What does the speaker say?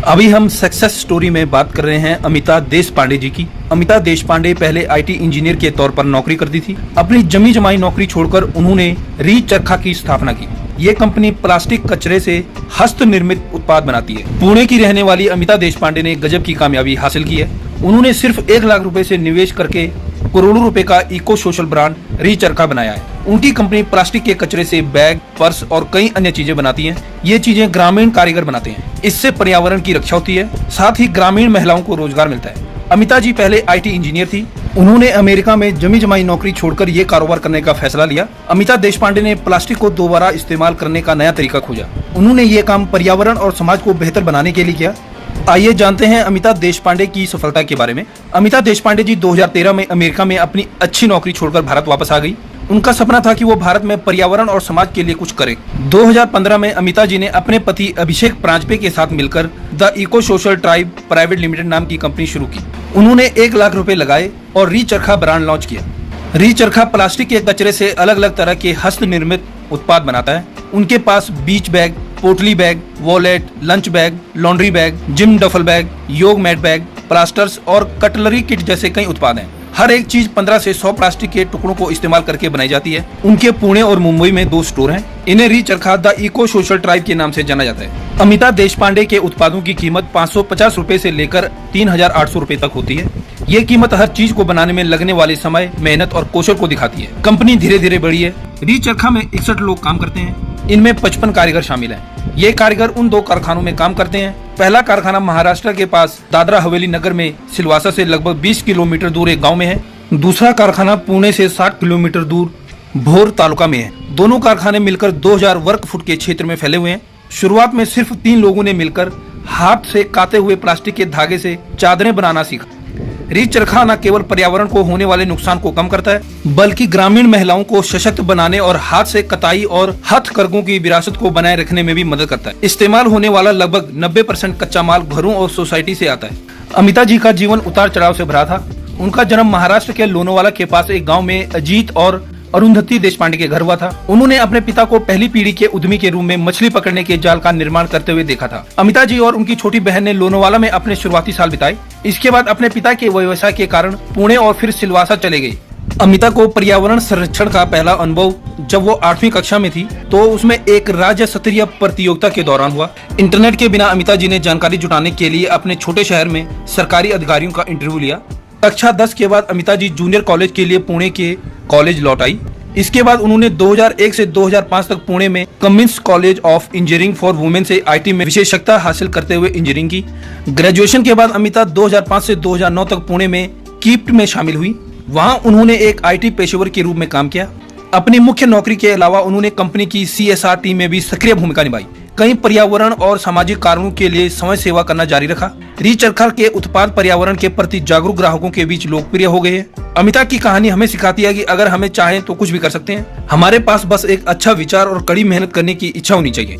अभी हम success story में बात कर रहे हैं अमिता देशपांडे जी की। अमिता देशपांडे पहले आईटी इंजीनियर के तौर पर नौकरी करती थी। अपनी जमी जमाई नौकरी छोड़कर उन्होंने री चरखा की स्थापना की। ये कंपनी प्लास्टिक कचरे से हस्त निर्मित उत्पाद बनाती है। पुणे की रहने वाली अमिता देशपांडे ने गजब की कामयाबी हासिल की है। उन्होंने सिर्फ 1 लाख रुपए से निवेश करके करोड़ों रुपए का इको सोशल ब्रांड री चरखा बनाया है। उनकी कंपनी प्लास्टिक के कचरे से बैग, पर्स और कई अन्य चीजें बनाती हैं। ये चीजें ग्रामीण कारीगर बनाते हैं। इससे पर्यावरण की रक्षा होती है, साथ ही ग्रामीण महिलाओं को रोजगार मिलता है। अमिता जी पहले आईटी इंजीनियर थी। उन्होंने अमेरिका में जमी जमाई नौकरी छोड़कर ये कारोबार करने का फैसला लिया। अमिता देशपांडे ने प्लास्टिक को दोबारा इस्तेमाल करने का नया तरीका खोजा। उन्होंने ये काम पर्यावरण और समाज को बेहतर बनाने के लिए किया। आइए जानते हैं अमिता देशपांडे की सफलता के बारे में। अमिता देशपांडे जी 2013 में अमेरिका में अपनी अच्छी नौकरी छोड़कर भारत वापस आ गई। उनका सपना था कि वो भारत में पर्यावरण और समाज के लिए कुछ करे। 2015 में अमिता जी ने अपने पति अभिषेक प्रांजपे के साथ मिलकर the Eco Social Tribe Private Limited नाम की कंपनी शुरू की। उन्होंने 1 लाख रुपए लगाए और री चरखा ब्रांड लॉन्च किया। री चरखा प्लास्टिक के कचरे से अलग अलग तरह के हस्त निर्मित उत्पाद बनाता है। उनके पास बीच बैग, पोटली bag, wallet, lunch bag, laundry bag, gym duffel bag, योग मैट बैग, प्लास्टर्स और कटलरी किट जैसे कई उत्पाद हैं। हर एक चीज 15 से 100 प्लास्टिक के टुकड़ों को इस्तेमाल करके बनाई जाती है। उनके पुणे और मुंबई में 2 स्टोर हैं। इन्हें री चरखा द इको सोशल ट्राइब के नाम से जाना जाता है। अमिता देशपांडे के उत्पादों की कीमत 550 रुपए से लेकर 3800 रुपए तक होती है। ये कीमत हर चीज को बनाने में लगने वाले समय, मेहनत और कौशल को दिखाती है। कंपनी धीरे धीरे बढ़ी है। री चरखा में 61 लोग काम करते हैं। इनमें 55 कारीगर शामिल हैं। ये कारीगर उन 2 कारखानों में काम करते हैं। पहला कारखाना महाराष्ट्र के पास दादरा हवेली नगर में सिलवासा से लगभग 20 किलोमीटर दूर एक गांव में है। दूसरा कारखाना पुणे से 60 किलोमीटर दूर भोर तालुका में है। दोनों कारखाने मिलकर 2000 वर्ग फुट के क्षेत्र में फैले हुए हैं। शुरुआत में सिर्फ 3 लोगों ने मिलकर हाथ से काते हुए प्लास्टिक के धागे से चादरें बनाना सीखा। री चरखा न केवल पर्यावरण को होने वाले नुकसान को कम करता है, बल्कि ग्रामीण महिलाओं को सशक्त बनाने और हाथ से कताई और हथकरघों की विरासत को बनाए रखने में भी मदद करता है। इस्तेमाल होने वाला लगभग 90% कच्चा माल घरों और सोसाइटी से आता है। अमिता जी का जीवन उतार चढ़ाव से भरा था। उनका जन्म महाराष्ट्र के लोनावाला के पास एक गाँव में अजीत और अरुंधति देशपांडे के घर हुआ था। उन्होंने अपने पिता को पहली पीढ़ी के उद्यमी के रूप में मछली पकड़ने के जाल का निर्माण करते हुए देखा था। अमिता जी और उनकी छोटी बहन ने लोनावाला में अपने शुरुआती साल बिताए। इसके बाद अपने पिता के व्यवसाय के कारण पुणे और फिर सिलवासा चले गए। अमिता को पर्यावरण संरक्षण का पहला अनुभव जब वो 8वीं कक्षा में थी, तो उसमें एक राज्य स्तरीय प्रतियोगिता के दौरान हुआ। इंटरनेट के बिना अमिता जी ने जानकारी जुटाने के लिए अपने छोटे शहर में सरकारी अधिकारियों का इंटरव्यू लिया। कक्षा 10 के बाद अमिता जी जूनियर कॉलेज के लिए पुणे के कॉलेज लौट आई। इसके बाद उन्होंने 2001 से 2005 तक पुणे में Cummins college of engineering for women से आईटी में विशेषज्ञता हासिल करते हुए इंजीनियरिंग की। ग्रेजुएशन के बाद अमिता 2005 से 2009 तक पुणे में कीप्ट में शामिल हुई। वहां उन्होंने एक आईटी पेशेवर के रूप में काम किया। अपनी मुख्य नौकरी के अलावा उन्होंने कंपनी की CSR टीम में भी सक्रिय भूमिका निभाई। कई पर्यावरण और सामाजिक कारणों के लिए समाज सेवा करना जारी रखा। री चरखा के उत्पाद पर्यावरण के प्रति जागरूक ग्राहकों के बीच लोकप्रिय हो गए हैं। अमिता की कहानी हमें सिखाती है कि अगर हमें चाहें तो कुछ भी कर सकते हैं। हमारे पास बस एक अच्छा विचार और कड़ी मेहनत करने की इच्छा होनी चाहिए।